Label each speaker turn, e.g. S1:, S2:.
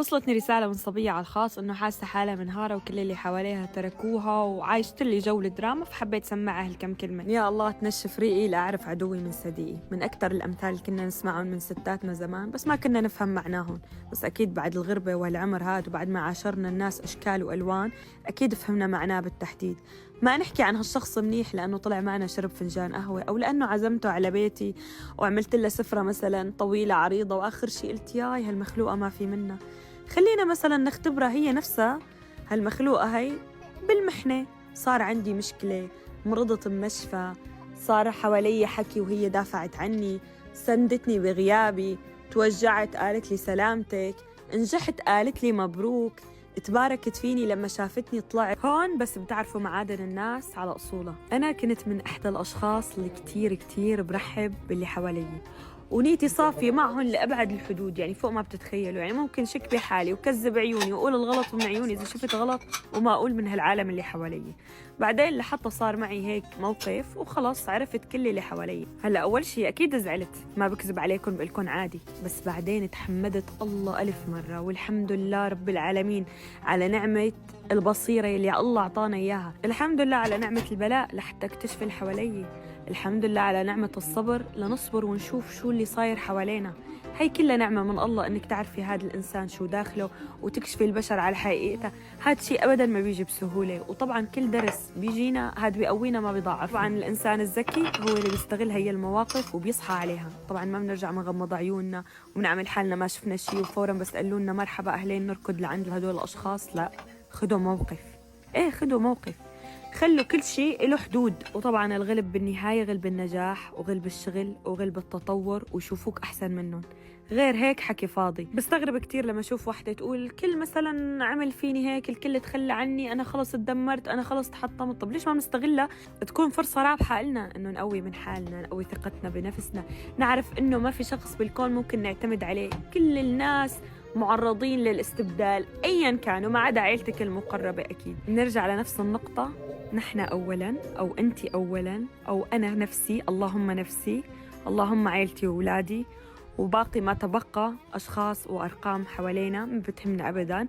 S1: وصلتني رسالة من صبية على الخاص إنه حاسة حالها منهارة وكل اللي حواليها تركوها وعايشت لي جو الدراما، فحبيت سمعها هالكم كلمة. يا الله تنشف ريقي لأعرف عدوي من صديقي، من أكتر الأمثال اللي كنا نسمعهم من ستاتنا زمان بس ما كنا نفهم معناهم. بس أكيد بعد الغربة والعمر هاد وبعد ما عاشرنا الناس أشكال وألوان أكيد فهمنا معناه بالتحديد. ما نحكي عن هالشخص منيح لأنه طلع معنا شرب فنجان قهوة، أو لأنه عزمته على بيتي وعملت له سفرة مثلا طويلة عريضة وآخر شي قلت ياي هالمخلوقة ما في منها. خلينا مثلا نختبرها هي نفسها، هالمخلوقة هي بالمحنة. صار عندي مشكلة، مرضت بمشفى، صار حوالي حكي وهي دافعت عني، سندتني بغيابي، توجعت قالت لي سلامتك، نجحت قالت لي مبروك، تباركت فيني لما شافتني طلعت هون. بس بتعرفوا معادن الناس على أصولها. أنا كنت من إحدى الأشخاص اللي كتير برحب باللي حوالي، ونيتي صافية معهم لأبعد الحدود، يعني فوق ما بتتخيلوا. يعني ممكن شك بحالي وكذب عيوني وأقول الغلط من عيوني إذا شفت غلط وما أقول من هالعالم اللي حوالي. بعدين لحتى صار معي هيك موقف وخلاص عرفت كل اللي حوالي. هلا أول شيء أكيد زعلت، ما بكذب عليكم بقلكن عادي، بس بعدين تحمدت الله ألف مرة والحمد لله رب العالمين على نعمة البصيرة اللي الله أعطانا إياها. الحمد لله على نعمة البلاء لحتى اكتشف اللي حوالي. الحمد لله على نعمة الصبر لنصبر ونشوف شو اللي صاير حوالينا. هي كلها نعمة من الله إنك تعرفي هذا الإنسان شو داخله وتكشفي البشر على حقيقته. هذا شيء أبدا ما بيجي بسهولة، وطبعا كل درس بيجينا هذا بيقوينا ما بيضاعف. طبعا الإنسان الذكي هو اللي بيستغل هي المواقف وبيصحى عليها. طبعا ما بنرجع بنغمض عيوننا وبنعمل حالنا ما شفنا شيء وفورا بس قالوا لنا مرحبا أهلين نركض لعند هدول الأشخاص. لا، خدوا موقف. خدوا موقف، خلوا كل شيء له حدود. وطبعا الغلب بالنهاية غلب النجاح وغلب الشغل وغلب التطور ويشوفوك أحسن منهم. غير هيك حكي فاضي. بستغرب كتير لما أشوف واحدة تقول الكل مثلا عمل فيني هيك، الكل تخلى عني، أنا خلص اتدمرت، أنا خلص تحطمت. طب ليش ما بنستغلها تكون فرصة رابحة لنا إنه نقوي من حالنا، نقوي ثقتنا بنفسنا، نعرف إنه ما في شخص بالكون ممكن نعتمد عليه. كل الناس معرضين للاستبدال أيا كانوا ما عدا عيلتك المقربة. أكيد نرجع لنفس النقطة، نحن أولاً أو أنت أولاً أو أنا نفسي، اللهم نفسي، اللهم عائلتي وأولادي، وباقي ما تبقى أشخاص وأرقام حوالينا ما بتهمنا أبداً.